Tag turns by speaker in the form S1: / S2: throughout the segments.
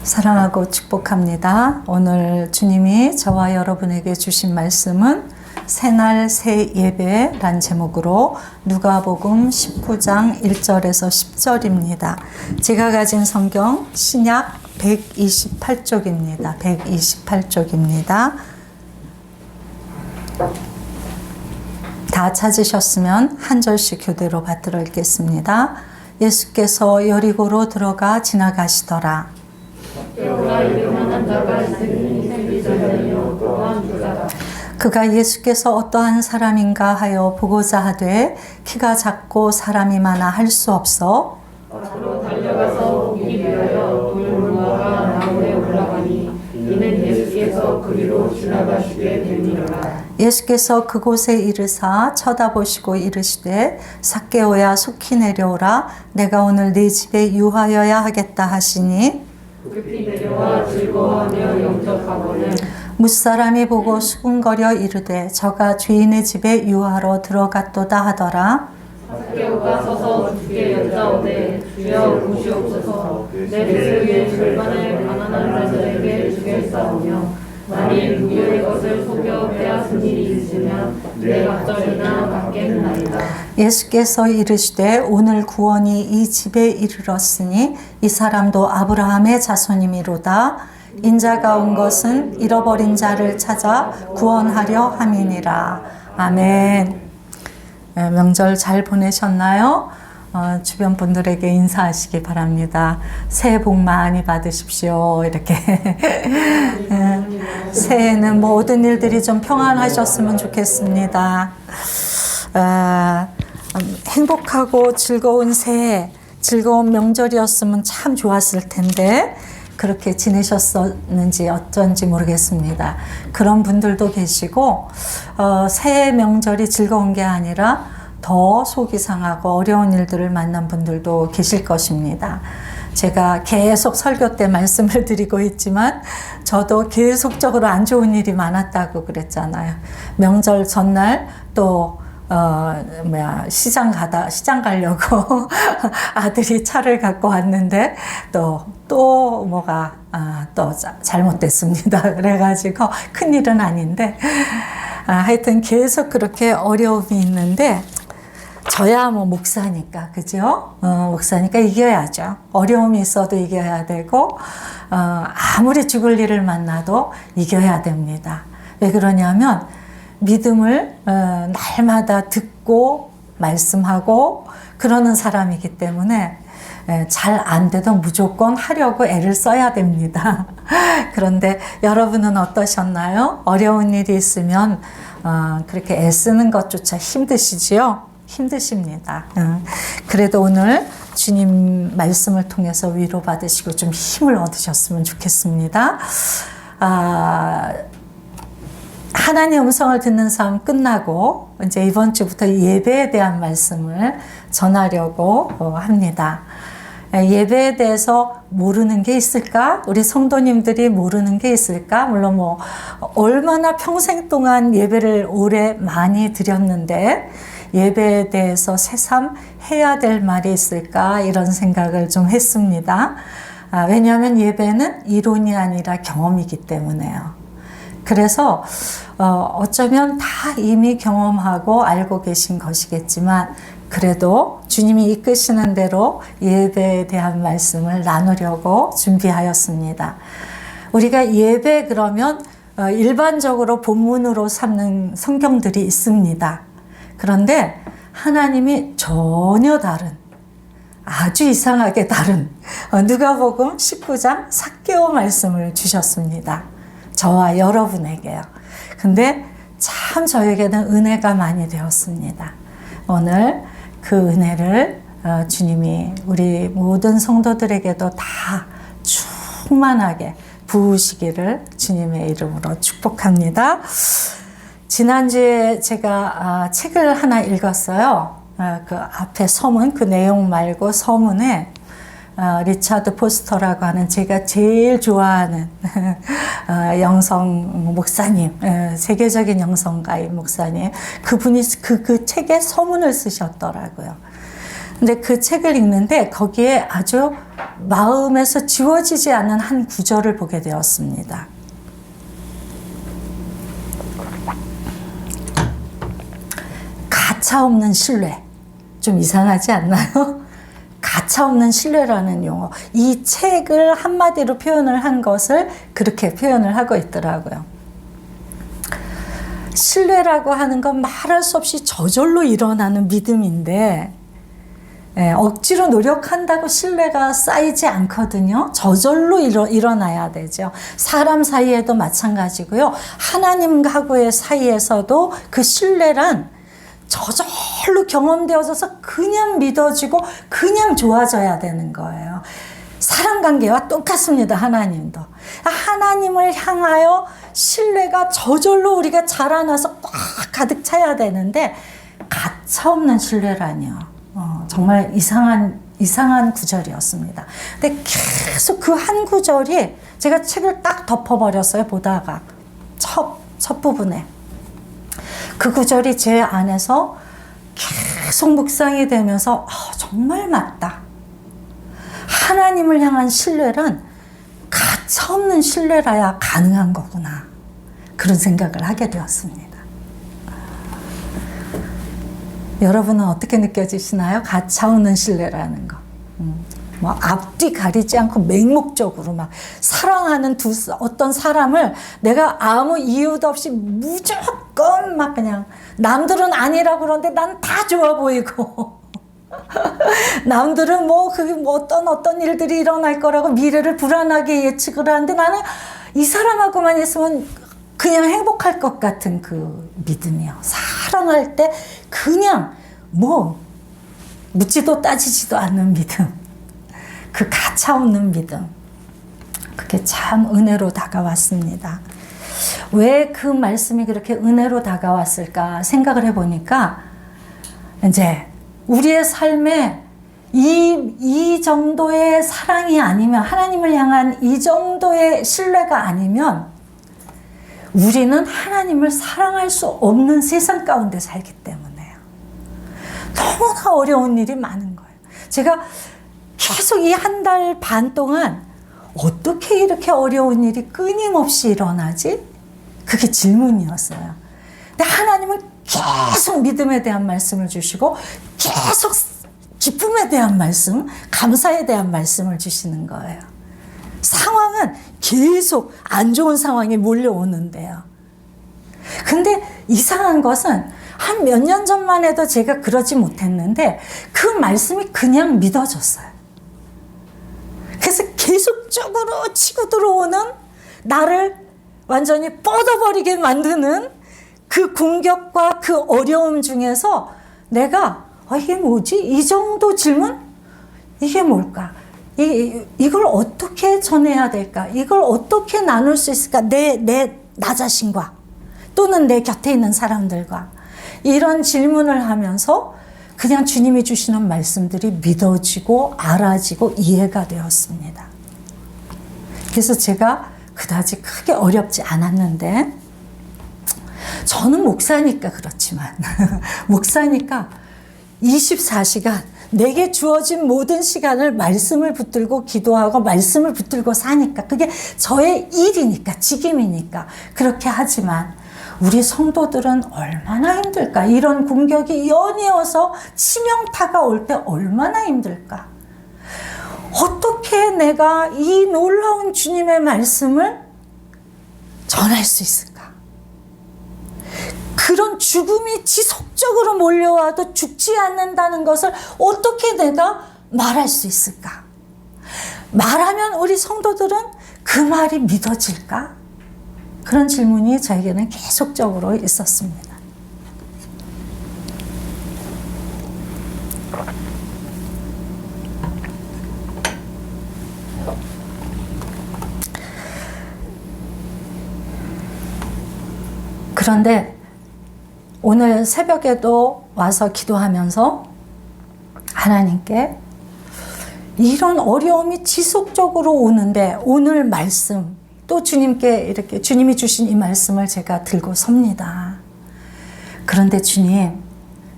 S1: 사랑하고 축복합니다. 오늘 주님이 저와 여러분에게 주신 말씀은 새날 새 예배란 제목으로 누가복음 19장 1절에서 10절입니다. 제가 가진 성경 신약 128쪽입니다. 128쪽입니다. 다 찾으셨으면 한 절씩 교대로 받들어 읽겠습니다. 예수께서 여리고로 들어가 지나가시더라. 그가 예수께서 어떠한 사람인가 하여 보고자 하되 키가 작고 사람이 많아 할 수 없어
S2: 앞으로 달려가서 보기 위하여 돌무화가 나무에 올라가니 이는 예수께서 그리로 지나가시게 되니라.
S1: 예수께서 그곳에 이르사 쳐다보시고 이르시되 삭개오야 속히 내려오라 내가 오늘 네 집에 유하여야 하겠다 하시니
S2: 급히 내려와 즐거워하며 영접하고는
S1: 무사람이 보고 수군거려 이르되 저가 주인의 집에 유하러 들어갔도다 하더라.
S2: 삭개오가 서서 주께 여짜오되 주여 보시옵소서 내 배를 절반을 가난한 자들에게 주겠사오며 만일 누구의 것을 속여 빼앗은 일이 있으면 내 갑절이나 받겠나이다.
S1: 예수께서 이르시되 오늘 구원이 이 집에 이르렀으니 이 사람도 아브라함의 자손이미로다. 인자가 온 것은 잃어버린 자를 찾아 구원하려 함이니라. 아멘. 명절 잘 보내셨나요? 주변 분들에게 인사하시기 바랍니다. 새해 복 많이 받으십시오. 이렇게 새해는 모든 일들이 좀 평안하셨으면 좋겠습니다. 행복하고 즐거운 새해, 즐거운 명절이었으면 참 좋았을 텐데 그렇게 지내셨었는지 어쩐지 모르겠습니다. 그런 분들도 계시고 새해 명절이 즐거운 게 아니라 더 속이 상하고 어려운 일들을 만난 분들도 계실 것입니다. 제가 계속 설교 때 말씀을 드리고 있지만 저도 계속적으로 안 좋은 일이 많았다고 그랬잖아요. 명절 전날 또 시장 가려고 아들이 차를 갖고 왔는데 또 뭐가 또 잘못됐습니다. 그래가지고 큰일은 아닌데 하여튼 계속 그렇게 어려움이 있는데 저야 뭐 목사니까 그죠? 목사니까 이겨야죠. 어려움이 있어도 이겨야 되고 아무리 죽을 일을 만나도 이겨야 됩니다. 왜 그러냐면 믿음을 날마다 듣고 말씀하고 그러는 사람이기 때문에 잘 안 돼도 무조건 하려고 애를 써야 됩니다. 그런데 여러분은 어떠셨나요? 어려운 일이 있으면 그렇게 애쓰는 것조차 힘드시지요? 힘드십니다. 그래도 오늘 주님 말씀을 통해서 위로받으시고 좀 힘을 얻으셨으면 좋겠습니다. 하나님의 음성을 듣는 삶 끝나고 이제 이번 주부터 예배에 대한 말씀을 전하려고 합니다. 예배에 대해서 모르는 게 있을까? 우리 성도님들이 모르는 게 있을까? 물론 뭐 얼마나 평생 동안 예배를 오래 많이 드렸는데 예배에 대해서 새삼 해야 될 말이 있을까? 이런 생각을 좀 했습니다. 왜냐하면 예배는 이론이 아니라 경험이기 때문에요. 그래서 어쩌면 다 이미 경험하고 알고 계신 것이겠지만 그래도 주님이 이끄시는 대로 예배에 대한 말씀을 나누려고 준비하였습니다. 우리가 예배 그러면 일반적으로 본문으로 삼는 성경들이 있습니다. 그런데 하나님이 전혀 다른 아주 이상하게 다른 누가복음 19장 삭개오 말씀을 주셨습니다. 저와 여러분에게요. 근데 참 저에게는 은혜가 많이 되었습니다. 오늘 그 은혜를 주님이 우리 모든 성도들에게도 다 충만하게 부으시기를 주님의 이름으로 축복합니다. 지난주에 제가 책을 하나 읽었어요. 그 앞에 서문, 그 내용 말고 서문에 리차드 포스터라고 하는 제가 제일 좋아하는 영성 목사님, 세계적인 영성가의 목사님, 그분이 그 책에 서문을 쓰셨더라고요. 근데 그 책을 읽는데 거기에 아주 마음에서 지워지지 않은 한 구절을 보게 되었습니다. 가차없는 신뢰. 좀 이상하지 않나요? 가차없는 신뢰라는 용어. 이 책을 한마디로 표현을 한 것을 그렇게 표현을 하고 있더라고요. 신뢰라고 하는 건 말할 수 없이 저절로 일어나는 믿음인데, 억지로 노력한다고 신뢰가 쌓이지 않거든요. 저절로 일어나야 되죠. 사람 사이에도 마찬가지고요. 하나님하고의 사이에서도 그 신뢰란 저절로 경험되어져서 그냥 믿어지고 그냥 좋아져야 되는 거예요. 사람 관계와 똑같습니다. 하나님도. 하나님을 향하여 신뢰가 저절로 우리가 자라나서 꽉 가득 차야 되는데 가차없는 신뢰라니요. 정말 이상한 구절이었습니다. 근데 계속 그 한 구절이 제가 책을 딱 덮어버렸어요. 보다가 첫 부분에. 그 구절이 제 안에서 계속 묵상이 되면서 정말 맞다. 하나님을 향한 신뢰란 가차없는 신뢰라야 가능한 거구나. 그런 생각을 하게 되었습니다. 여러분은 어떻게 느껴지시나요? 가차없는 신뢰라는 거. 뭐 앞뒤 가리지 않고 맹목적으로 막 사랑하는 어떤 사람을 내가 아무 이유도 없이 무조건 막 그냥 남들은 아니라고 그러는데 난 다 좋아 보이고 남들은 그게 어떤 일들이 일어날 거라고 미래를 불안하게 예측을 하는데 나는 이 사람하고만 있으면 그냥 행복할 것 같은 그 믿음이요. 사랑할 때 그냥 묻지도 따지지도 않는 믿음. 그 가차없는 믿음. 그게 참 은혜로 다가왔습니다. 왜 그 말씀이 그렇게 은혜로 다가왔을까 생각을 해보니까 이제 우리의 삶에 이 정도의 사랑이 아니면 하나님을 향한 이 정도의 신뢰가 아니면 우리는 하나님을 사랑할 수 없는 세상 가운데 살기 때문에요. 너무나 어려운 일이 많은 거예요. 제가 계속 이 한 달 반 동안 어떻게 이렇게 어려운 일이 끊임없이 일어나지? 그게 질문이었어요. 근데 하나님은 계속 믿음에 대한 말씀을 주시고 계속 기쁨에 대한 말씀, 감사에 대한 말씀을 주시는 거예요. 상황은 계속 안 좋은 상황이 몰려오는데요. 근데 이상한 것은 한 몇 년 전만 해도 제가 그러지 못했는데 그 말씀이 그냥 믿어졌어요. 그래서 계속적으로 치고 들어오는 나를 완전히 뻗어버리게 만드는 그 공격과 그 어려움 중에서 내가 이게 뭐지? 이 정도 질문? 이게 뭘까? 이걸 어떻게 전해야 될까? 이걸 어떻게 나눌 수 있을까? 나 자신과 또는 내 곁에 있는 사람들과 이런 질문을 하면서 그냥 주님이 주시는 말씀들이 믿어지고 알아지고 이해가 되었습니다. 그래서 제가 그다지 크게 어렵지 않았는데 저는 목사니까 그렇지만 목사니까 24시간 내게 주어진 모든 시간을 말씀을 붙들고 기도하고 말씀을 붙들고 사니까 그게 저의 일이니까 직임이니까 그렇게 하지만 우리 성도들은 얼마나 힘들까? 이런 공격이 연이어서 치명타가 올 때 얼마나 힘들까? 어떻게 내가 이 놀라운 주님의 말씀을 전할 수 있을까? 그런 죽음이 지속적으로 몰려와도 죽지 않는다는 것을 어떻게 내가 말할 수 있을까? 말하면 우리 성도들은 그 말이 믿어질까? 그런 질문이 저에게는 계속적으로 있었습니다. 그런데 오늘 새벽에도 와서 기도하면서 하나님께 이런 어려움이 지속적으로 오는데 오늘 말씀 또 주님께 이렇게 주님이 주신 이 말씀을 제가 들고 섭니다. 그런데 주님,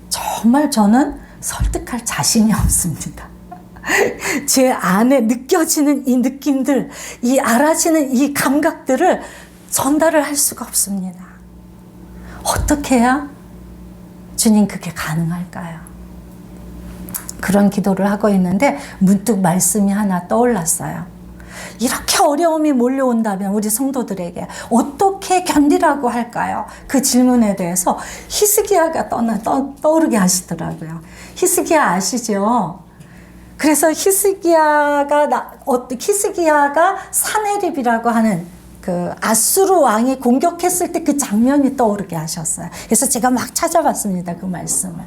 S1: 정말 저는 설득할 자신이 없습니다. 제 안에 느껴지는 이 느낌들, 이 알아지는 이 감각들을 전달을 할 수가 없습니다. 어떻게 해야 주님 그게 가능할까요? 그런 기도를 하고 있는데 문득 말씀이 하나 떠올랐어요. 이렇게 어려움이 몰려온다면 우리 성도들에게 어떻게 견디라고 할까요? 그 질문에 대해서 히스기야가 떠오르게 하시더라고요. 히스기야 아시죠? 그래서 히스기야가 사네립이라고 하는 그 아수르 왕이 공격했을 때 그 장면이 떠오르게 하셨어요. 그래서 제가 막 찾아봤습니다. 그 말씀을.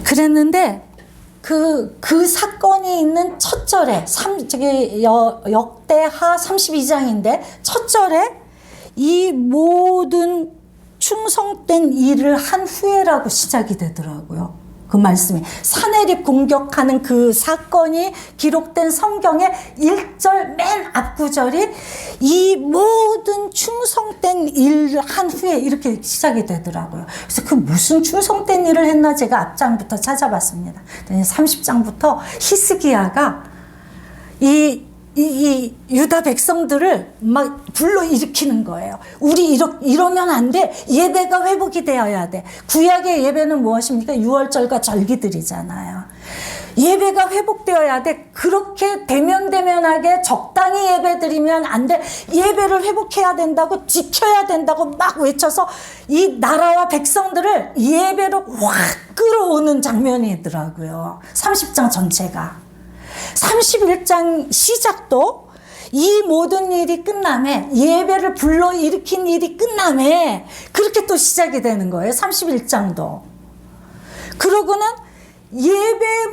S1: 그랬는데 그 사건이 있는 첫 절에 역대하 32장인데 첫 절에 이 모든 충성된 일을 한 후에라고 시작이 되더라고요. 그 말씀이 사네립 공격하는 그 사건이 기록된 성경의 1절 맨 앞구절이 이 모든 충성된 일을 한 후에 이렇게 시작이 되더라고요. 그래서 그 무슨 충성된 일을 했나 제가 앞장부터 찾아봤습니다. 30장부터 히스기야가 이 유다 백성들을 막 불러일으키는 거예요. 우리 이러면 안 돼. 예배가 회복이 되어야 돼. 구약의 예배는 무엇입니까? 유월절과 절기들이잖아요. 예배가 회복되어야 돼. 그렇게 대면대면하게 적당히 예배 드리면 안 돼. 예배를 회복해야 된다고, 지켜야 된다고 막 외쳐서 이 나라와 백성들을 예배로 확 끌어오는 장면이더라고요. 30장 전체가. 31장 시작도 이 모든 일이 끝남에, 예배를 불러일으킨 일이 끝남에 그렇게 또 시작이 되는 거예요. 31장도. 그러고는 예배의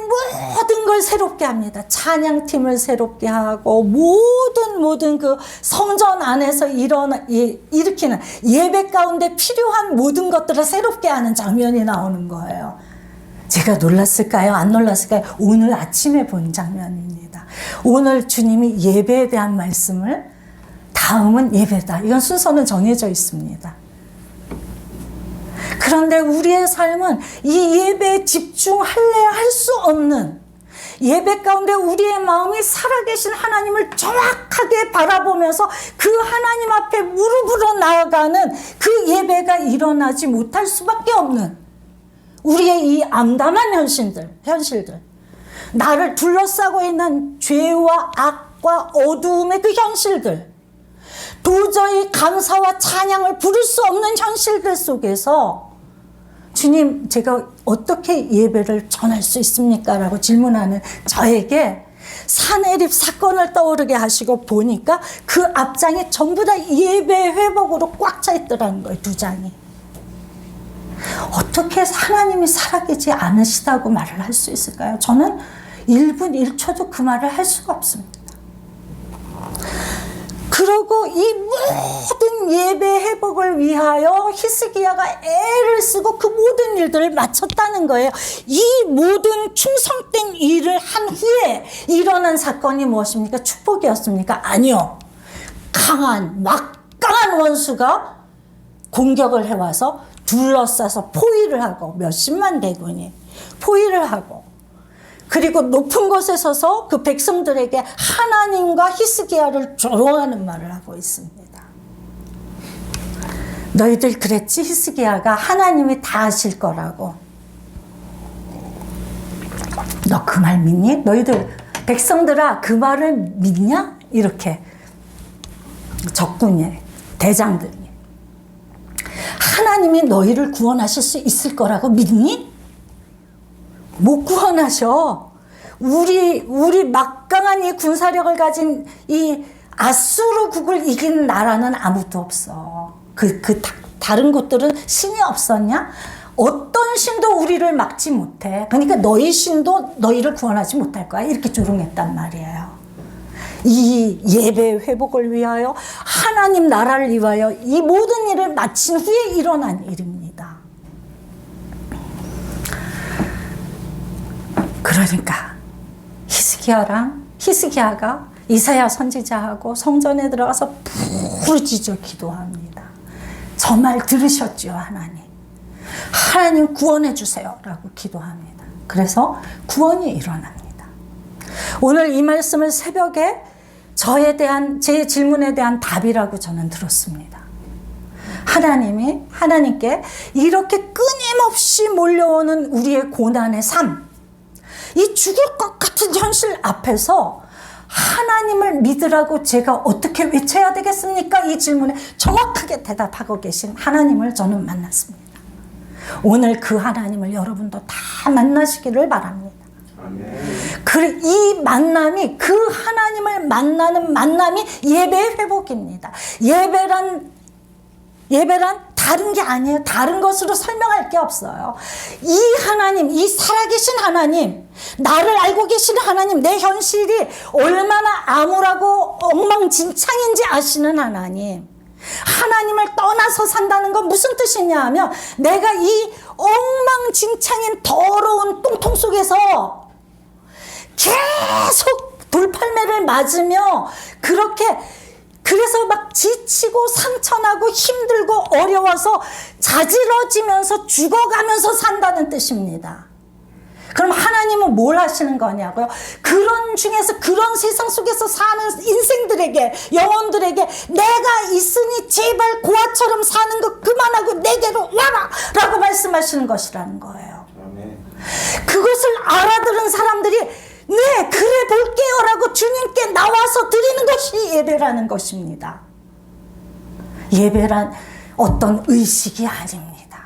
S1: 모든 걸 새롭게 합니다. 찬양팀을 새롭게 하고 모든 그 성전 안에서 일으키는 예배 가운데 필요한 모든 것들을 새롭게 하는 장면이 나오는 거예요. 제가 놀랐을까요? 안 놀랐을까요? 오늘 아침에 본 장면입니다. 오늘 주님이 예배에 대한 말씀을, 다음은 예배다. 이건 순서는 정해져 있습니다. 그런데 우리의 삶은 이 예배에 집중할래 할 수 없는, 예배 가운데 우리의 마음이 살아계신 하나님을 정확하게 바라보면서 그 하나님 앞에 무릎으로 나아가는 그 예배가 일어나지 못할 수밖에 없는 우리의 이 암담한 현실들, 나를 둘러싸고 있는 죄와 악과 어두움의 그 현실들, 도저히 감사와 찬양을 부를 수 없는 현실들 속에서 주님, 제가 어떻게 예배를 전할 수 있습니까? 라고 질문하는 저에게 사네립 사건을 떠오르게 하시고 보니까 그 앞장이 전부 다 예배 회복으로 꽉 차 있더라는 거예요. 2장이. 어떻게 하나님이 살아계지 않으시다고 말을 할 수 있을까요? 저는 1분 1초도 그 말을 할 수가 없습니다. 그리고 이 모든 예배 회복을 위하여 히스기야가 애를 쓰고 그 모든 일들을 마쳤다는 거예요. 이 모든 충성된 일을 한 후에 일어난 사건이 무엇입니까? 축복이었습니까? 아니요. 막강한 원수가 공격을 해와서 둘러싸서 포위를 하고, 몇십만 대군이 포위를 하고, 그리고 높은 곳에 서서 그 백성들에게 하나님과 히스기야를 조롱하는 말을 하고 있습니다. 너희들 그랬지? 히스기야가 하나님이 다 하실 거라고. 너 그 말 믿니? 너희들 백성들아 그 말을 믿냐? 이렇게 적군이, 대장들이 하나님이 너희를 구원하실 수 있을 거라고 믿니? 못 구원하셔. 우리 막강한 이 군사력을 가진 이 아수르국을 이긴 나라는 아무도 없어. 다른 곳들은 신이 없었냐? 어떤 신도 우리를 막지 못해. 그러니까 너희 신도 너희를 구원하지 못할 거야. 이렇게 조롱했단 말이에요. 이 예배 회복을 위하여, 하나님 나라를 위하여 이 모든 일을 마친 후에 일어난 일입니다. 그러니까 히스기야가 이사야 선지자하고 성전에 들어가서 부르짖어 기도합니다. 저 말 들으셨죠, 하나님? 하나님 구원해 주세요 라고 기도합니다. 그래서 구원이 일어납니다. 오늘 이 말씀을 새벽에 제 질문에 대한 답이라고 저는 들었습니다. 하나님께 이렇게 끊임없이 몰려오는 우리의 고난의 삶, 이 죽을 것 같은 현실 앞에서 하나님을 믿으라고 제가 어떻게 외쳐야 되겠습니까? 이 질문에 정확하게 대답하고 계신 하나님을 저는 만났습니다. 오늘 그 하나님을 여러분도 다 만나시기를 바랍니다. 이 만남이, 그 하나님을 만나는 만남이 예배의 회복입니다. 예배란 다른 게 아니에요. 다른 것으로 설명할 게 없어요. 이 하나님, 이 살아계신 하나님, 나를 알고 계시는 하나님, 내 현실이 얼마나 암울하고 엉망진창인지 아시는 하나님, 하나님을 떠나서 산다는 건 무슨 뜻이냐 하면, 내가 이 엉망진창인 더러운 똥통 속에서 계속 돌팔매를 맞으며 그래서 막 지치고 상처나고 힘들고 어려워서 자지러지면서 죽어가면서 산다는 뜻입니다. 그럼 하나님은 뭘 하시는 거냐고요? 그런 중에서, 그런 세상 속에서 사는 인생들에게, 영혼들에게 내가 있으니 제발 고아처럼 사는 거 그만하고 내게로 와라 라고 말씀하시는 것이라는 거예요. 그것을 알아들은 사람들이 네, 그래 볼게요 라고 주님께 나와서 드리는 것이 예배라는 것입니다. 예배란 어떤 의식이 아닙니다.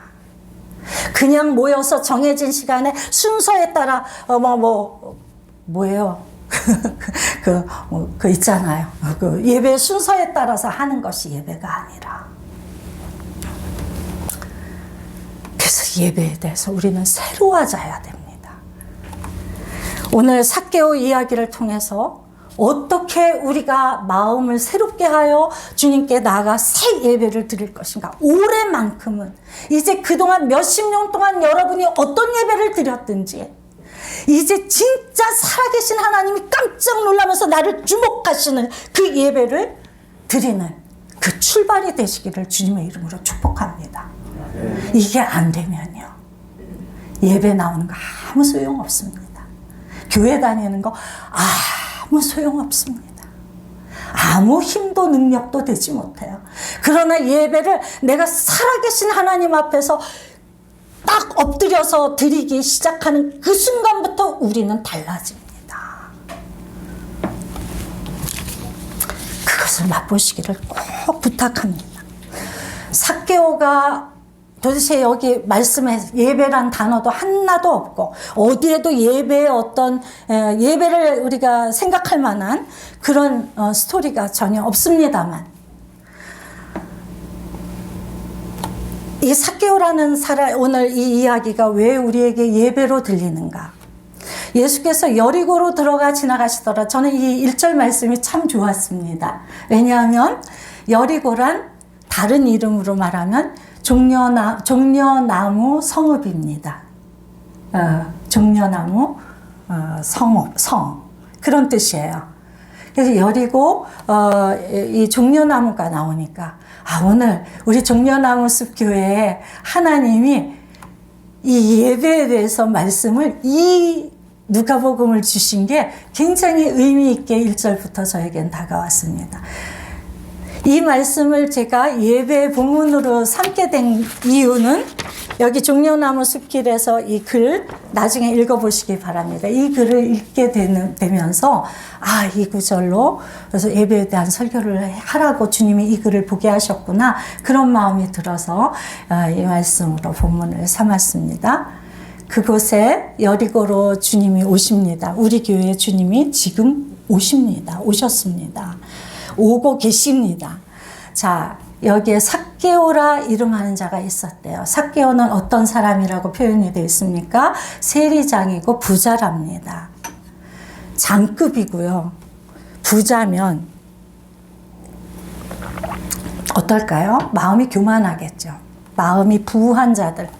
S1: 그냥 모여서 정해진 시간에 순서에 따라 뭐예요? 그 있잖아요. 그 예배 순서에 따라서 하는 것이 예배가 아니라. 그래서 예배에 대해서 우리는 새로워져야 됩니다. 오늘 삭개오 이야기를 통해서 어떻게 우리가 마음을 새롭게 하여 주님께 나아가 새 예배를 드릴 것인가. 올해만큼은 이제 그동안 몇십 년 동안 여러분이 어떤 예배를 드렸든지 이제 진짜 살아계신 하나님이 깜짝 놀라면서 나를 주목하시는 그 예배를 드리는 그 출발이 되시기를 주님의 이름으로 축복합니다. 이게 안 되면요, 예배 나오는 거 아무 소용없습니다. 교회 다니는 거 아무 소용없습니다. 아무 힘도 능력도 되지 못해요. 그러나 예배를 내가 살아계신 하나님 앞에서 딱 엎드려서 드리기 시작하는 그 순간부터 우리는 달라집니다. 그것을 맛보시기를 꼭 부탁합니다. 삭개오가 도대체 여기 말씀에 예배란 단어도 하나도 없고, 어디에도 예배의 어떤 예배를 우리가 생각할 만한 그런 스토리가 전혀 없습니다만, 이 삭개오라는 사람, 오늘 이 이야기가 왜 우리에게 예배로 들리는가? 예수께서 여리고로 들어가 지나가시더라. 저는 이 1절 말씀이 참 좋았습니다. 왜냐하면 여리고란 다른 이름으로 말하면 종려나무 성읍입니다. 종려나무 성 그런 뜻이에요. 그래서 여리고 이 종려나무가 나오니까 오늘 우리 종려나무 숲교회에 하나님이 이 예배에 대해서 말씀을 이 누가복음을 주신 게 굉장히 의미 있게 1절부터 저에겐 다가왔습니다. 이 말씀을 제가 예배 본문으로 삼게 된 이유는 여기 종려나무 숲길에서 이 글 나중에 읽어보시기 바랍니다. 이 글을 읽게 되면서 이 구절로 그래서 예배에 대한 설교를 하라고 주님이 이 글을 보게 하셨구나, 그런 마음이 들어서 이 말씀으로 본문을 삼았습니다. 그곳에 여리고로 주님이 오십니다. 우리 교회에 주님이 지금 오셨습니다. 오고 계십니다. 자, 여기에 삭개오라 이름하는 자가 있었대요. 삭개오는 어떤 사람이라고 표현이 되어 있습니까? 세리장이고 부자랍니다. 장급이고요. 부자면 어떨까요? 마음이 교만하겠죠. 마음이 부한 자들,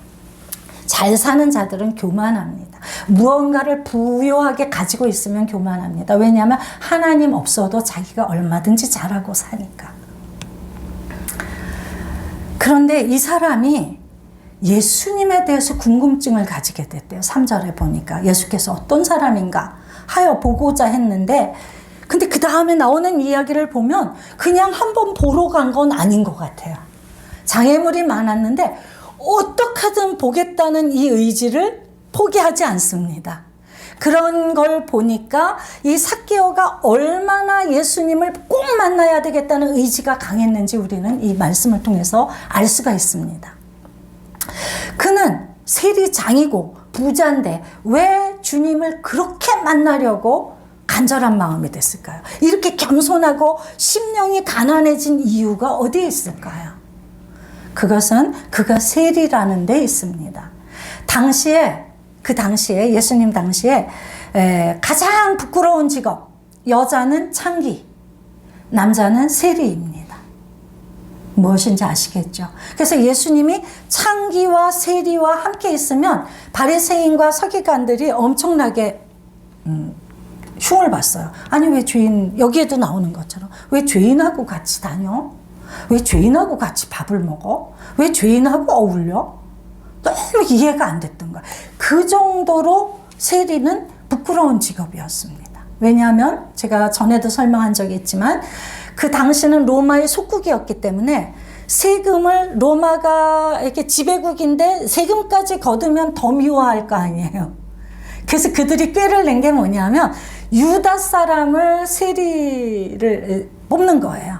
S1: 잘 사는 자들은 교만합니다. 무언가를 부요하게 가지고 있으면 교만합니다. 왜냐하면 하나님 없어도 자기가 얼마든지 잘하고 사니까. 그런데 이 사람이 예수님에 대해서 궁금증을 가지게 됐대요. 3절에 보니까 예수께서 어떤 사람인가 하여 보고자 했는데, 근데 그 다음에 나오는 이야기를 보면 그냥 한번 보러 간 건 아닌 것 같아요. 장애물이 많았는데 어떻게든 보겠다는 이 의지를 포기하지 않습니다. 그런 걸 보니까 이 삭개오가 얼마나 예수님을 꼭 만나야 되겠다는 의지가 강했는지 우리는 이 말씀을 통해서 알 수가 있습니다. 그는 세리장이고 부자인데 왜 주님을 그렇게 만나려고 간절한 마음이 됐을까요? 이렇게 겸손하고 심령이 가난해진 이유가 어디에 있을까요? 그것은 그가 세리라는 데 있습니다. 그 당시에 예수님 당시에 가장 부끄러운 직업, 여자는 창기, 남자는 세리입니다. 무엇인지 아시겠죠? 그래서 예수님이 창기와 세리와 함께 있으면 바리새인과 서기관들이 엄청나게 흉을 봤어요. 아니 왜 죄인, 여기에도 나오는 것처럼 왜 죄인하고 같이 다녀? 왜 죄인하고 같이 밥을 먹어? 왜 죄인하고 어울려? 너무 이해가 안 됐던 거예요. 그 정도로 세리는 부끄러운 직업이었습니다. 왜냐하면 제가 전에도 설명한 적이 있지만 그 당시는 로마의 속국이었기 때문에 세금을, 로마가 이렇게 지배국인데 세금까지 거두면 더 미워할 거 아니에요. 그래서 그들이 꾀를 낸 게 뭐냐면 유다 사람을 세리를 뽑는 거예요.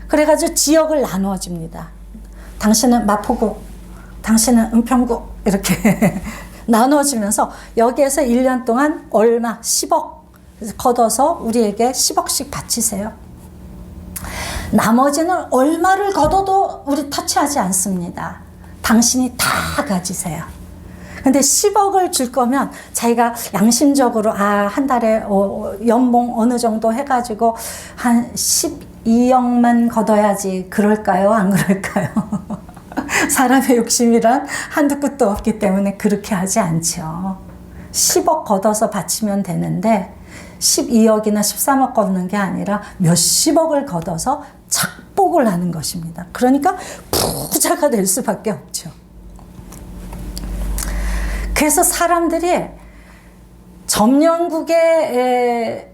S1: 그래가지고 지역을 나누어 줍니다. 당신은 마포구, 당신은 은평구, 이렇게 나눠주면서 여기에서 1년 동안 얼마, 10억 걷어서 우리에게 10억씩 바치세요. 나머지는 얼마를 걷어도 우리 터치하지 않습니다. 당신이 다 가지세요. 근데 10억을 줄 거면 자기가 양심적으로 한 달에 연봉 어느 정도 해가지고 한 12억만 걷어야지 그럴까요? 안 그럴까요? 사람의 욕심이란 한두 끝도 없기 때문에 그렇게 하지 않죠. 10억 걷어서 바치면 되는데 12억이나 13억 걷는 게 아니라 몇십억을 걷어서 착복을 하는 것입니다. 그러니까 부자가 될 수밖에 없죠. 그래서 사람들이 점령국의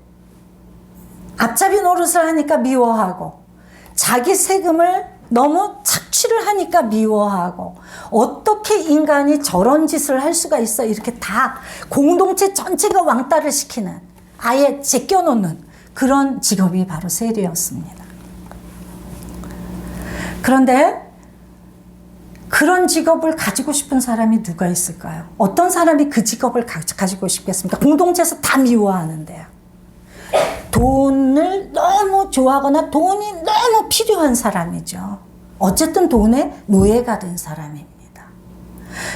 S1: 앞잡이 노릇을 하니까 미워하고 자기 세금을 너무 착취를 하니까 미워하고 어떻게 인간이 저런 짓을 할 수가 있어 이렇게 다 공동체 전체가 왕따를 시키는, 아예 제껴놓는 그런 직업이 바로 세리였습니다. 그런데 그런 직업을 가지고 싶은 사람이 누가 있을까요? 어떤 사람이 그 직업을 가지고 싶겠습니까? 공동체에서 다 미워하는데요. 돈을 너무 좋아하거나 돈이 너무 필요한 사람이죠. 어쨌든 돈의 노예가 된 사람입니다.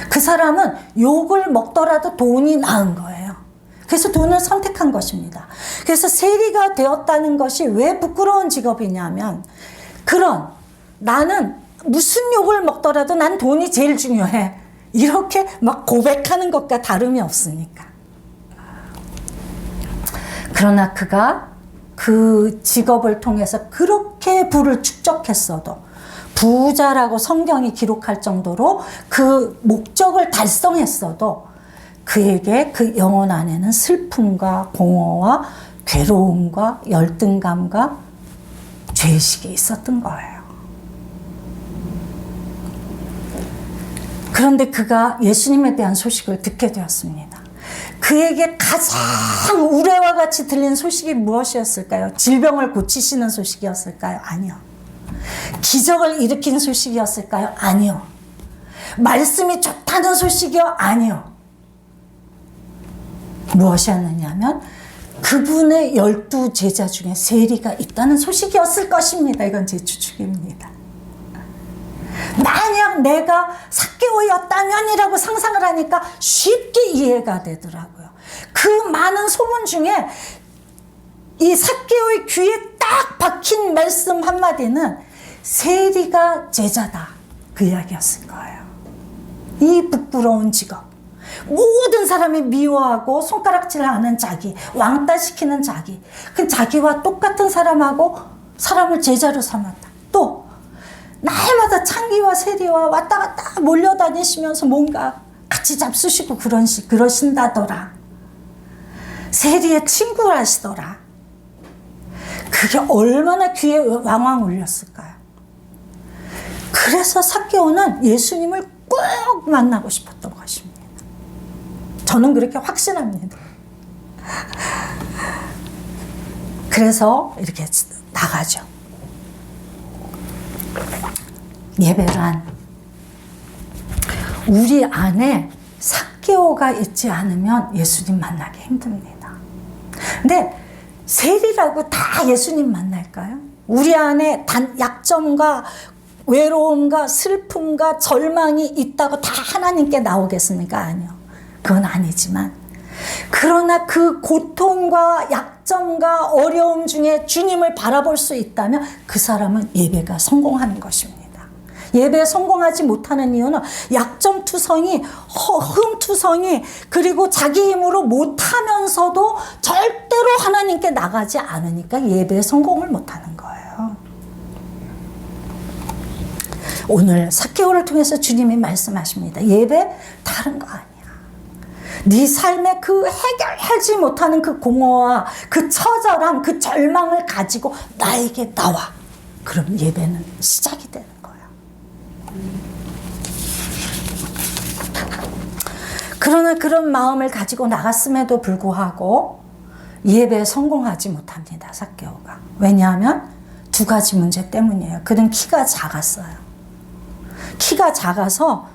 S1: 그 사람은 욕을 먹더라도 돈이 나은 거예요. 그래서 돈을 선택한 것입니다. 그래서 세리가 되었다는 것이 왜 부끄러운 직업이냐면, 나는 무슨 욕을 먹더라도 난 돈이 제일 중요해, 이렇게 막 고백하는 것과 다름이 없으니까. 그러나 그가 그 직업을 통해서 그렇게 부를 축적했어도, 부자라고 성경이 기록할 정도로 그 목적을 달성했어도 그에게 그 영혼 안에는 슬픔과 공허와 괴로움과 열등감과 죄의식이 있었던 거예요. 그런데 그가 예수님에 대한 소식을 듣게 되었습니다. 그에게 가장 우레와 같이 들린 소식이 무엇이었을까요? 질병을 고치시는 소식이었을까요? 아니요. 기적을 일으킨 소식이었을까요? 아니요. 말씀이 좋다는 소식이요? 아니요. 무엇이었느냐면 그분의 12제자 중에 세리가 있다는 소식이었을 것입니다. 이건 제 추측입니다. 만약 내가 삭개오였다면이라고 상상을 하니까 쉽게 이해가 되더라고요. 그 많은 소문 중에 이 삭개오의 귀에 딱 박힌 말씀 한마디는 세리가 제자다, 그 이야기였을 거예요. 이 부끄러운 직업, 모든 사람이 미워하고 손가락질하는 자기, 왕따시키는 자기, 그 자기와 똑같은 사람하고 사람을 제자로 삼았다. 또 날마다 창기와 세리와 왔다 갔다 몰려다니시면서 뭔가 같이 잡수시고 그러신다더라. 세리의 친구라시더라. 그게 얼마나 귀에 왕왕 울렸을까요? 그래서 삭개오는 예수님을 꼭 만나고 싶었던 것입니다. 저는 그렇게 확신합니다. 그래서 이렇게 나가죠. 예배란 우리 안에 삭개오가 있지 않으면 예수님 만나기 힘듭니다. 근데 세리라고 다 예수님 만날까요? 우리 안에 약점과 외로움과 슬픔과 절망이 있다고 다 하나님께 나오겠습니까? 아니요. 그건 아니지만, 그러나 그 고통과 약점과 어려움 중에 주님을 바라볼 수 있다면 그 사람은 예배가 성공하는 것입니다. 예배에 성공하지 못하는 이유는 약점투성이, 흠투성이, 그리고 자기 힘으로 못하면서도 절대로 하나님께 나가지 않으니까 예배에 성공을 못하는 거예요. 오늘 삭개오를 통해서 주님이 말씀하십니다. 예배 다른 거 아니야. 네 삶에 그 해결하지 못하는 그 공허와 그 처절함, 그 절망을 가지고 나에게 나와. 그럼 예배는 시작이 되는 거야. 그러나 그런 마음을 가지고 나갔음에도 불구하고 예배에 성공하지 못합니다. 삭개오가. 왜냐하면 두 가지 문제 때문이에요. 그는 키가 작았어요. 키가 작아서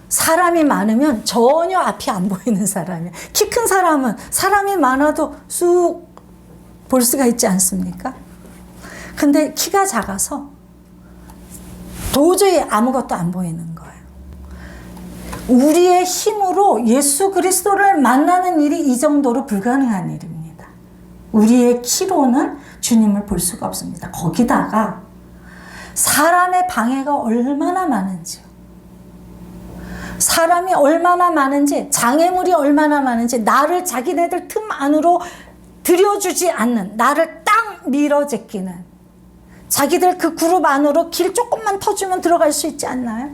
S1: 사람이 많으면 전혀 앞이 안 보이는 사람이에요. 키 큰 사람은 사람이 많아도 쑥 볼 수가 있지 않습니까? 근데 키가 작아서 도저히 아무것도 안 보이는 거예요. 우리의 힘으로 예수 그리스도를 만나는 일이 이 정도로 불가능한 일입니다. 우리의 키로는 주님을 볼 수가 없습니다. 거기다가 사람의 방해가 얼마나 많은지요. 사람이 얼마나 많은지, 장애물이 얼마나 많은지, 나를 자기네들 틈 안으로 들여주지 않는, 나를 딱 밀어 제끼는, 자기들 그 그룹 안으로 길 조금만 터주면 들어갈 수 있지 않나요?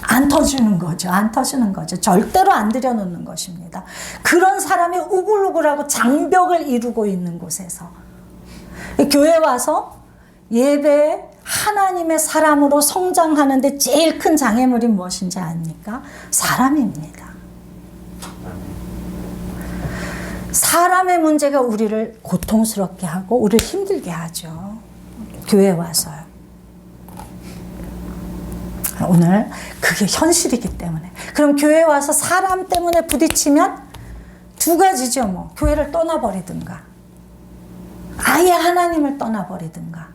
S1: 안 터주는 거죠. 안 터주는 거죠. 절대로 안 들여놓는 것입니다. 그런 사람이 우글우글하고 장벽을 이루고 있는 곳에서 교회 와서 예배에 하나님의 사람으로 성장하는데 제일 큰 장애물이 무엇인지 아닙니까? 사람입니다. 사람의 문제가 우리를 고통스럽게 하고 우리를 힘들게 하죠. 교회 와서요. 오늘 그게 현실이기 때문에. 그럼 교회 와서 사람 때문에 부딪히면 두 가지죠. 뭐 교회를 떠나버리든가 아예 하나님을 떠나버리든가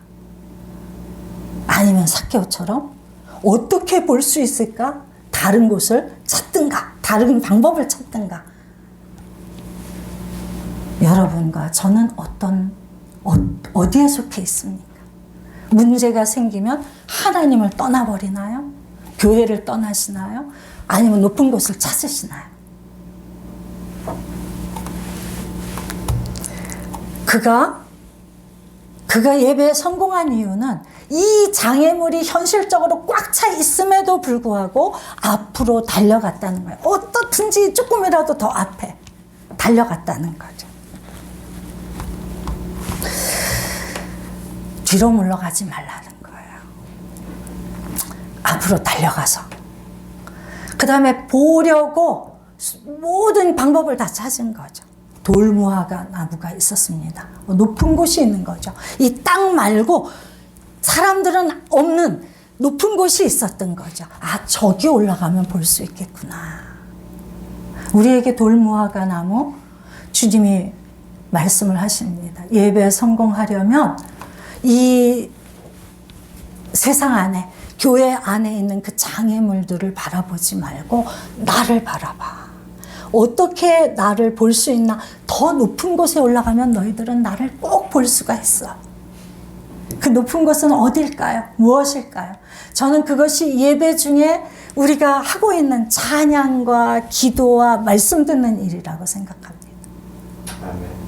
S1: 아니면 삭개오처럼 어떻게 볼 수 있을까? 다른 곳을 찾든가 다른 방법을 찾든가. 여러분과 저는 어디에 속해 있습니까? 문제가 생기면 하나님을 떠나버리나요? 교회를 떠나시나요? 아니면 높은 곳을 찾으시나요? 그가 예배에 성공한 이유는 이 장애물이 현실적으로 꽉 차 있음에도 불구하고 앞으로 달려갔다는 거예요. 어떻든지 조금이라도 더 앞에 달려갔다는 거죠. 뒤로 물러가지 말라는 거예요. 앞으로 달려가서 그 다음에 보려고 모든 방법을 다 찾은 거죠. 돌무화과 나무가 있었습니다. 높은 곳이 있는 거죠. 이 땅 말고 사람들은 없는 높은 곳이 있었던 거죠. 아, 저기 올라가면 볼 수 있겠구나. 우리에게 돌무화과 나무, 주님이 말씀을 하십니다. 예배에 성공하려면 이 세상 안에, 교회 안에 있는 그 장애물들을 바라보지 말고 나를 바라봐. 어떻게 나를 볼 수 있나? 더 높은 곳에 올라가면 너희들은 나를 꼭 볼 수가 있어. 그 높은 곳은 어딜까요? 무엇일까요? 저는 그것이 예배 중에 우리가 하고 있는 찬양과 기도와 말씀 듣는 일이라고 생각합니다.
S3: 아멘.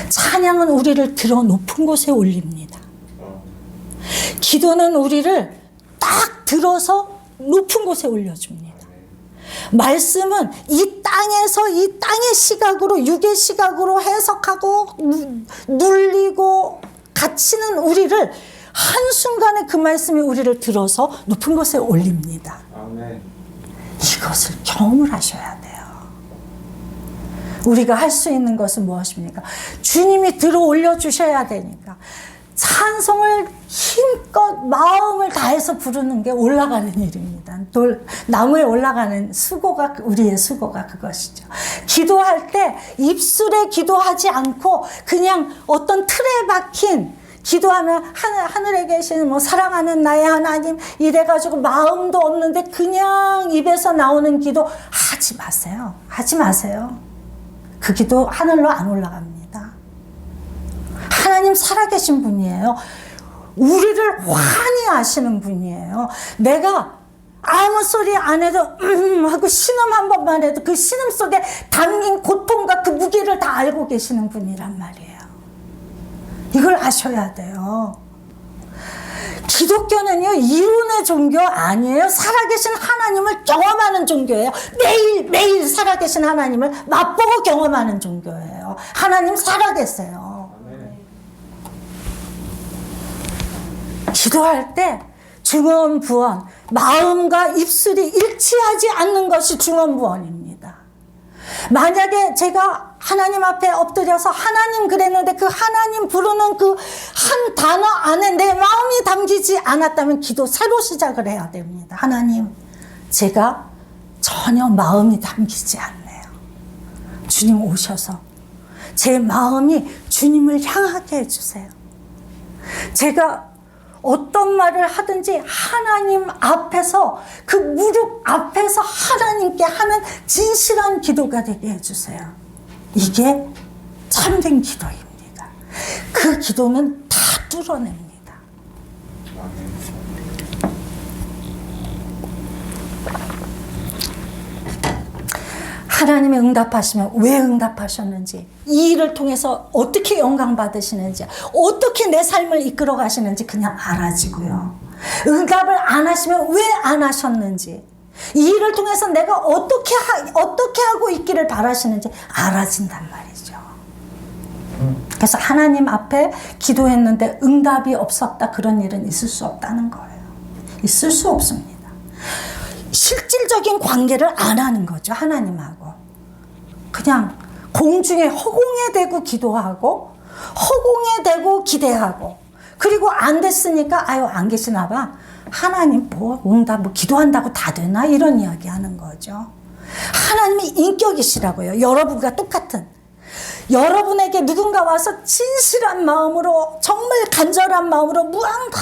S1: 찬양은 우리를 들어 높은 곳에 올립니다. 기도는 우리를 딱 들어서 높은 곳에 올려줍니다. 말씀은 이 땅에서 이 땅의 시각으로 육의 시각으로 해석하고 눌리고 갇히는 우리를 한순간에 그 말씀이 우리를 들어서 높은 곳에 올립니다.
S3: 아멘.
S1: 이것을 경험을 하셔야 돼요. 우리가 할 수 있는 것은 무엇입니까? 주님이 들어 올려주셔야 되니까 찬송을 힘껏 마음을 다해서 부르는 게 올라가는 일입니다. 나무에 올라가는 수고가, 우리의 수고가 그것이죠. 기도할 때 입술에 기도하지 않고 그냥 어떤 틀에 박힌 기도하면 하늘에 계시는 뭐 사랑하는 나의 하나님 이래가지고 마음도 없는데 그냥 입에서 나오는 기도 하지 마세요. 하지 마세요. 그 기도 하늘로 안 올라갑니다. 하나님 살아계신 분이에요. 우리를 환히 아시는 분이에요. 내가 아무 소리 안 해도 하고 신음 한 번만 해도 그 신음 속에 담긴 고통과 그 무게를 다 알고 계시는 분이란 말이에요. 이걸 아셔야 돼요. 기독교는요, 이론의 종교 아니에요. 살아계신 하나님을 경험하는 종교예요. 매일 살아계신 하나님을 맛보고 경험하는 종교예요. 하나님 살아계세요. 기도할 때 중언부언, 마음과 입술이 일치하지 않는 것이 중언부언입니다. 만약에 제가 하나님 앞에 엎드려서 하나님 그랬는데 그 하나님 부르는 그 한 단어 안에 내 마음이 담기지 않았다면 기도 새로 시작을 해야 됩니다. 하나님, 제가 전혀 마음이 담기지 않네요. 주님 오셔서 제 마음이 주님을 향하게 해주세요. 제가 어떤 말을 하든지 하나님 앞에서 그 무릎 앞에서 하나님께 하는 진실한 기도가 되게 해주세요. 이게 참된 기도입니다. 그 기도는 다 뚫어냅니다. 하나님이 응답하시면 왜 응답하셨는지, 이 일을 통해서 어떻게 영광 받으시는지, 어떻게 내 삶을 이끌어 가시는지 그냥 알아지고요. 응답을 안 하시면 왜 안 하셨는지, 이 일을 통해서 내가 어떻게 하고 있기를 바라시는지 알아진단 말이죠. 그래서 하나님 앞에 기도했는데 응답이 없었다, 그런 일은 있을 수 없다는 거예요. 있을 수 없습니다. 실질적인 관계를 안 하는 거죠, 하나님하고. 그냥 공중에 허공에 대고 기도하고 허공에 대고 기대하고, 그리고 안 됐으니까 아유 안 계시나 봐, 하나님 뭐 응답 뭐 기도한다고 다 되나, 이런 이야기 하는 거죠. 하나님이 인격이시라고요. 여러분과 똑같은, 여러분에게 누군가 와서 진실한 마음으로, 정말 간절한 마음으로 무한다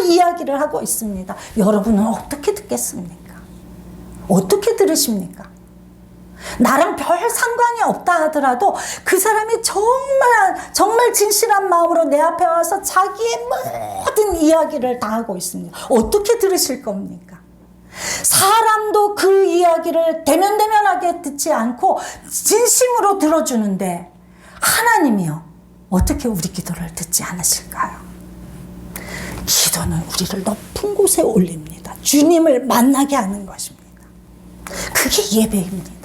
S1: 이야기를 하고 있습니다. 여러분은 어떻게 듣겠습니까? 어떻게 들으십니까? 나랑 별 상관이 없다 하더라도 그 사람이 정말 진실한 마음으로 내 앞에 와서 자기의 모든 이야기를 다 하고 있습니다. 어떻게 들으실 겁니까? 사람도 그 이야기를 대면대면하게 듣지 않고 진심으로 들어주는데 하나님이요, 어떻게 우리 기도를 듣지 않으실까요? 기도는 우리를 높은 곳에 올립니다. 주님을 만나게 하는 것입니다. 그게 예배입니다.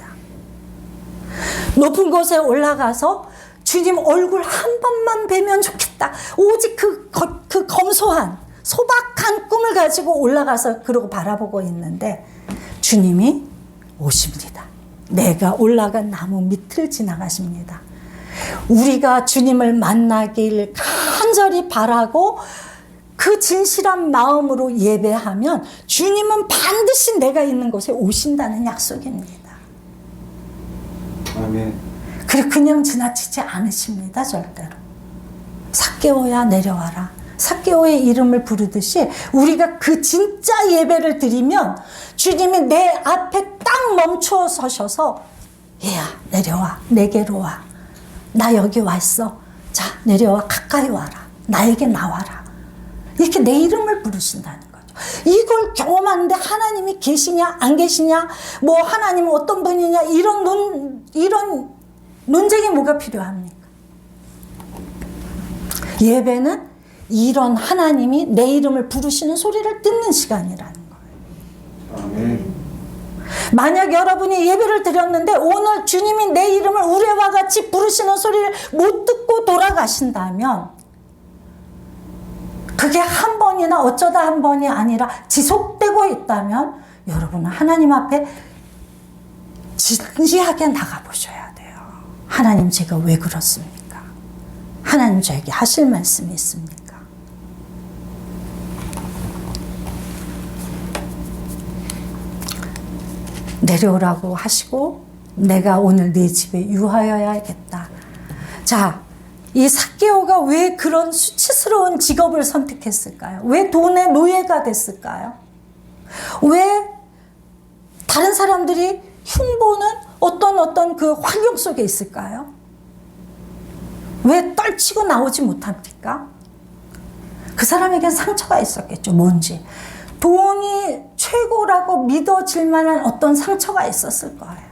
S1: 높은 곳에 올라가서 주님 얼굴 한 번만 뵈면 좋겠다, 오직 그 검소한 소박한 꿈을 가지고 올라가서 그러고 바라보고 있는데 주님이 오십니다. 내가 올라간 나무 밑을 지나가십니다. 우리가 주님을 만나길 간절히 바라고 그 진실한 마음으로 예배하면 주님은 반드시 내가 있는 곳에 오신다는 약속입니다.
S3: 아멘.
S1: 그리고 그냥 지나치지 않으십니다. 절대로. 삭개오야 내려와라. 삭개오의 이름을 부르듯이 우리가 그 진짜 예배를 드리면 주님이 내 앞에 딱 멈추어 서셔서, 얘야 내려와, 내게로 와, 나 여기 왔어, 자 내려와, 가까이 와라, 나에게 나와라, 이렇게 내 이름을 부르신다는 거죠. 이걸 경험하는데 하나님이 계시냐 안 계시냐, 뭐 하나님은 어떤 분이냐, 이런 논쟁이 뭐가 필요합니까? 예배는 이런 하나님이 내 이름을 부르시는 소리를 듣는 시간이라는 거예요.
S3: 아멘.
S1: 만약 여러분이 예배를 드렸는데 오늘 주님이 내 이름을 우레와 같이 부르시는 소리를 못 듣고 돌아가신다면 그게 한 번이나 어쩌다 한 번이 아니라 지속되고 있다면 여러분은 하나님 앞에 진지하게 나가보셔야 돼요. 하나님, 제가 왜 그렇습니까? 하나님, 저에게 하실 말씀이 있습니까? 내려오라고 하시고 내가 오늘 네 집에 유하여야겠다. 자, 이 삭개오가 왜 그런 수치스러운 직업을 선택했을까요? 왜 돈의 노예가 됐을까요? 왜 다른 사람들이 흉보는 어떤 그 환경 속에 있을까요? 왜 떨치고 나오지 못합니까? 그 사람에겐 상처가 있었겠죠. 뭔지. 돈이 최고라고 믿어질 만한 어떤 상처가 있었을 거예요.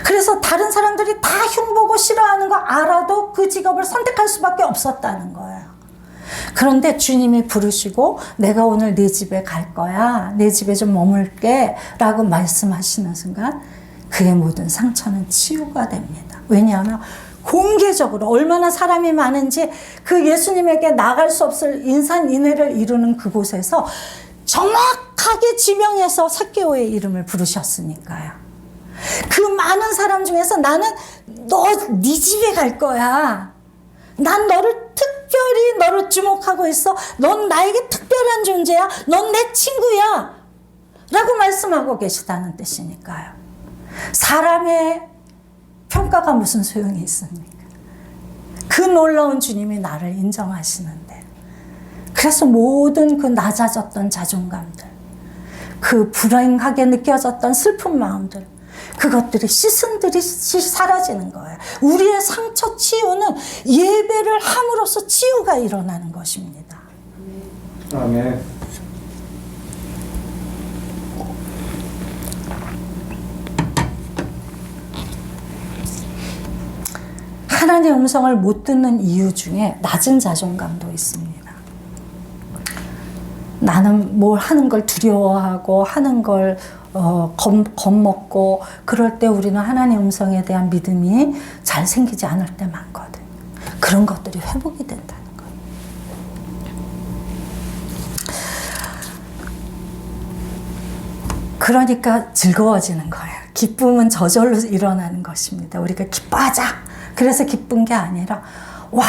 S1: 그래서 다른 사람들이 다 흉보고 싫어하는 거 알아도 그 직업을 선택할 수밖에 없었다는 거예요. 그런데 주님이 부르시고 내가 오늘 네 집에 갈 거야. 네 집에 좀 머물게 라고 말씀하시는 순간 그의 모든 상처는 치유가 됩니다. 왜냐하면 공개적으로 얼마나 사람이 많은지 그 예수님에게 나갈 수 없을 인산인해를 이루는 그곳에서 정확하게 지명해서 삭개오의 이름을 부르셨으니까요. 그 많은 사람 중에서 나는 네 집에 갈 거야. 난 특별히 너를 주목하고 있어. 넌 나에게 특별한 존재야. 넌 내 친구야. 라고 말씀하고 계시다는 뜻이니까요. 사람의 평가가 무슨 소용이 있습니까? 그 놀라운 주님이 나를 인정하시는데. 그래서 모든 그 낮아졌던 자존감들, 그 불행하게 느껴졌던 슬픈 마음들, 그것들이 씻은듯이 사라지는 거예요. 우리의 상처 치유는 예배를 함으로써 치유가 일어나는 것입니다.
S3: 아멘.
S1: 하나님의 음성을 못 듣는 이유 중에 낮은 자존감도 있습니다. 나는 뭘 하는 걸 두려워하고 하는 걸 겁먹고 그럴 때 우리는 하나님의 음성에 대한 믿음이 잘 생기지 않을 때 많거든요. 그런 것들이 회복이 된다는 거예요. 그러니까 즐거워지는 거예요. 기쁨은 저절로 일어나는 것입니다. 우리가 기뻐하자. 그래서 기쁜 게 아니라 와,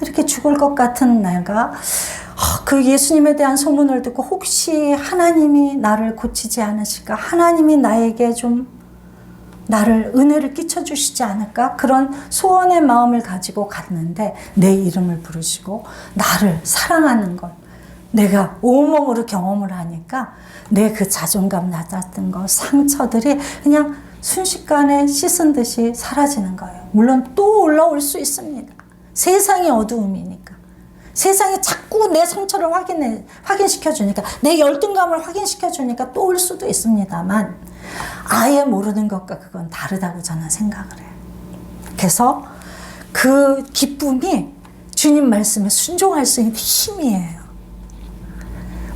S1: 이렇게 죽을 것 같은 내가 그 예수님에 대한 소문을 듣고 혹시 하나님이 나를 고치지 않으실까? 하나님이 나에게 좀 나를 은혜를 끼쳐주시지 않을까? 그런 소원의 마음을 가지고 갔는데 내 이름을 부르시고 나를 사랑하는 걸 내가 온몸으로 경험을 하니까 내 그 자존감 낮았던 거, 상처들이 그냥 순식간에 씻은 듯이 사라지는 거예요. 물론 또 올라올 수 있습니다. 세상이 어두움이니까. 세상이 자꾸 내 상처를 확인시켜주니까, 내 열등감을 확인시켜주니까 또 올 수도 있습니다만, 아예 모르는 것과 그건 다르다고 저는 생각을 해요. 그래서 그 기쁨이 주님 말씀에 순종할 수 있는 힘이에요.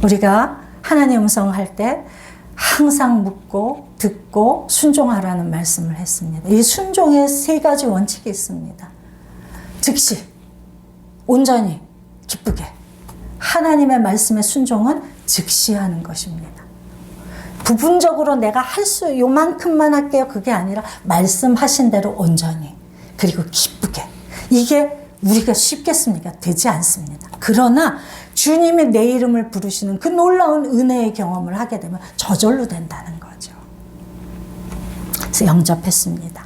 S1: 우리가 하나님의 음성을 할 때 항상 묻고 듣고 순종하라는 말씀을 했습니다. 이 순종에 3가지 원칙이 있습니다. 즉시, 온전히, 기쁘게. 하나님의 말씀에 순종은 즉시 하는 것입니다. 부분적으로 내가 할 수 요만큼만 할게요. 그게 아니라 말씀하신 대로 온전히, 그리고 기쁘게. 이게 우리가 쉽겠습니까? 되지 않습니다. 그러나 주님이 내 이름을 부르시는 그 놀라운 은혜의 경험을 하게 되면 저절로 된다는 거죠. 그래서 영접했습니다.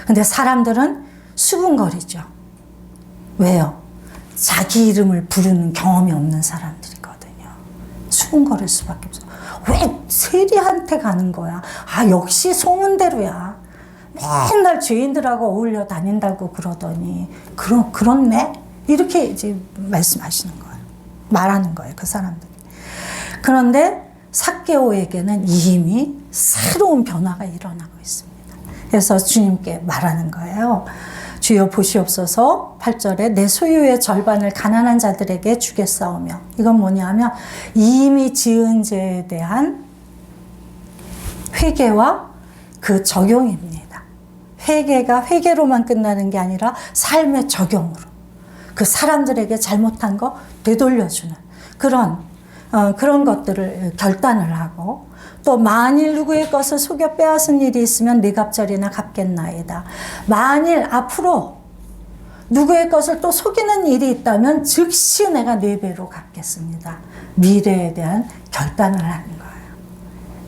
S1: 근데 사람들은 수군거리죠. 왜요? 자기 이름을 부르는 경험이 없는 사람들이거든요. 수군거릴 수밖에 없어. 왜 세리한테 가는 거야? 아, 역시 소문대로야. 맨날 죄인들하고 어울려 다닌다고 그러더니 그렇네? 이렇게 이제 말씀하시는 거예요. 말하는 거예요, 그 사람들이. 그런데 삭개오에게는 이미 새로운 변화가 일어나고 있습니다. 그래서 주님께 말하는 거예요. 주여 보시옵소서. 8절에 내 소유의 절반을 가난한 자들에게 주겠사오며, 이건 뭐냐면 이미 지은 죄에 대한 회개와 그 적용입니다. 회개가 회개로만 끝나는 게 아니라 삶의 적용으로 그 사람들에게 잘못한 거 되돌려주는 그런 것들을 결단을 하고, 또 만일 누구의 것을 속여 빼앗은 일이 있으면 네 갑절이나 갚겠나이다. 만일 앞으로 누구의 것을 또 속이는 일이 있다면 즉시 내가 4배로 갚겠습니다. 미래에 대한 결단을 하는 거예요.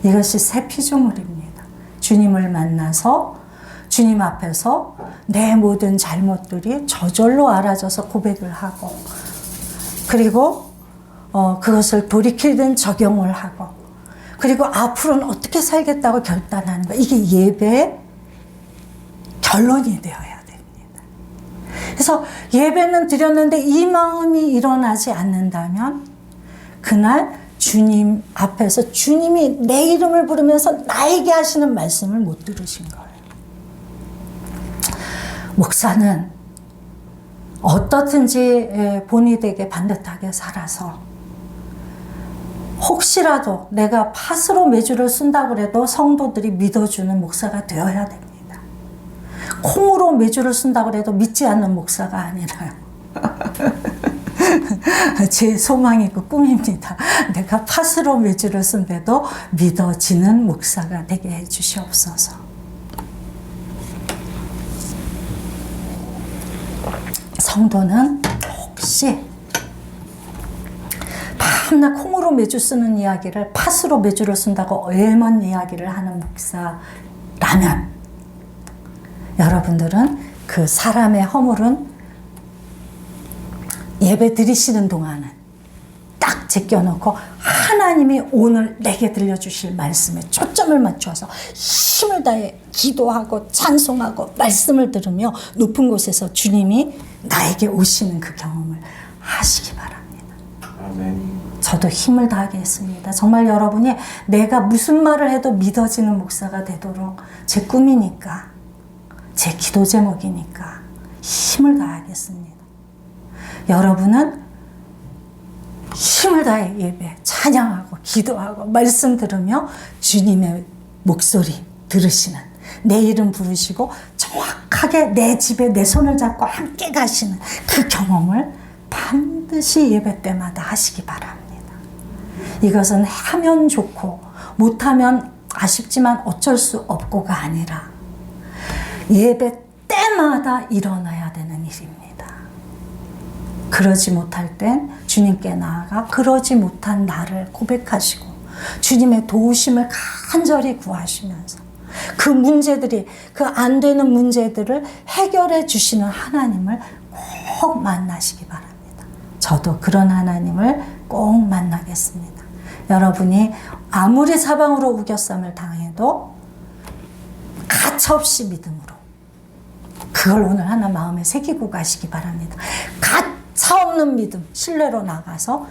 S1: 이것이 새 피조물입니다. 주님을 만나서 주님 앞에서 내 모든 잘못들이 저절로 알아져서 고백을 하고, 그리고 그것을 돌이키든 적용을 하고, 그리고 앞으로는 어떻게 살겠다고 결단하는 거. 이게 예배의 결론이 되어야 됩니다. 그래서 예배는 드렸는데 이 마음이 일어나지 않는다면 그날 주님 앞에서 주님이 내 이름을 부르면서 나에게 하시는 말씀을 못 들으신 거예요. 목사는 어떻든지 본이 되게 반듯하게 살아서 혹시라도 내가 팥으로 메주를 쓴다고 해도 성도들이 믿어주는 목사가 되어야 됩니다. 콩으로 메주를 쓴다고 해도 믿지 않는 목사가 아니라요. 제 소망이고 꿈입니다. 내가 팥으로 메주를 쓴데도 믿어지는 목사가 되게 해주시옵소서. 성도는 혹시 밤낮 콩으로 메주 쓰는 이야기를 팥으로 메주를 쓴다고 외먼 이야기를 하는 목사라면, 여러분들은 그 사람의 허물은 예배 드리시는 동안은 딱 제껴놓고 하나님이 오늘 내게 들려주실 말씀에 초점을 맞춰서 힘을 다해 기도하고 찬송하고 말씀을 들으며 높은 곳에서 주님이 나에게 오시는 그 경험을 하시기 바랍니다.
S3: 아멘.
S1: 저도 힘을 다하겠습니다. 정말 여러분이 내가 무슨 말을 해도 믿어지는 목사가 되도록 제 꿈이니까, 제 기도 제목이니까 힘을 다하겠습니다. 여러분은 힘을 다해 예배, 찬양하고 기도하고 말씀 들으며 주님의 목소리 들으시는, 내 이름 부르시고 정확하게 내 집에 내 손을 잡고 함께 가시는 그 경험을 반드시 예배 때마다 하시기 바랍니다. 이것은 하면 좋고 못하면 아쉽지만 어쩔 수 없고가 아니라 예배 때마다 일어나야 되는 일입니다. 그러지 못할 땐 주님께 나아가 그러지 못한 나를 고백하시고 주님의 도우심을 간절히 구하시면서 그 문제들이, 그 안 되는 문제들을 해결해 주시는 하나님을 꼭 만나시기 바랍니다. 저도 그런 하나님을 꼭 만나겠습니다. 여러분이 아무리 사방으로 우겨쌈을 당해도 가차없이 믿음으로 그걸 오늘 하나 마음에 새기고 가시기 바랍니다. 가차없는 믿음, 신뢰로 나가서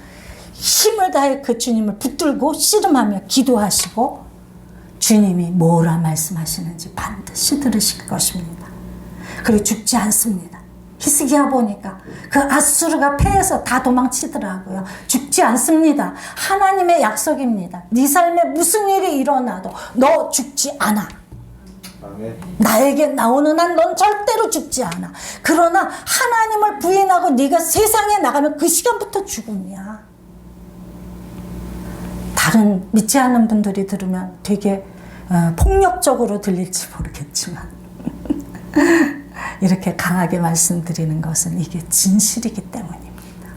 S1: 힘을 다해 그 주님을 붙들고 씨름하며 기도하시고 주님이 뭐라 말씀하시는지 반드시 들으실 것입니다. 그리고 죽지 않습니다. 히스기야 보니까 그 아수르가 패해서 다 도망치더라고요. 죽지 않습니다. 하나님의 약속입니다. 네 삶에 무슨 일이 일어나도 너 죽지 않아.
S3: 아멘.
S1: 나에게 나오는 한 넌 절대로 죽지 않아. 그러나 하나님을 부인하고 네가 세상에 나가면 그 시간부터 죽음이야. 다른 믿지 않는 분들이 들으면 되게 폭력적으로 들릴지 모르겠지만 이렇게 강하게 말씀드리는 것은 이게 진실이기 때문입니다.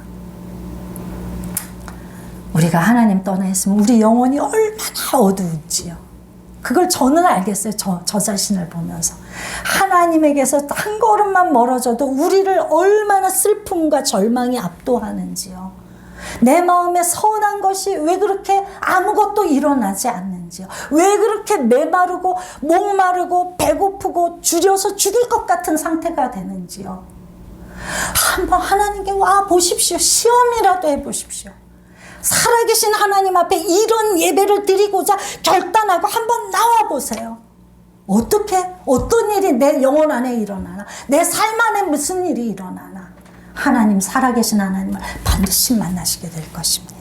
S1: 우리가 하나님 떠나 있으면 우리 영혼이 얼마나 어두운지요. 그걸 저는 알겠어요. 저 자신을 보면서. 하나님에게서 한 걸음만 멀어져도 우리를 얼마나 슬픔과 절망이 압도하는지요. 내 마음에 선한 것이 왜 그렇게 아무것도 일어나지 않는지요. 왜 그렇게 메마르고 목마르고 배고프고 줄여서 죽을 것 같은 상태가 되는지요. 한번 하나님께 와 보십시오. 시험이라도 해보십시오. 살아계신 하나님 앞에 이런 예배를 드리고자 결단하고 한번 나와 보세요. 어떻게 어떤 일이 내 영혼 안에 일어나나, 내 삶 안에 무슨 일이 일어나나, 하나님 살아계신 하나님을 반드시 만나시게 될 것입니다.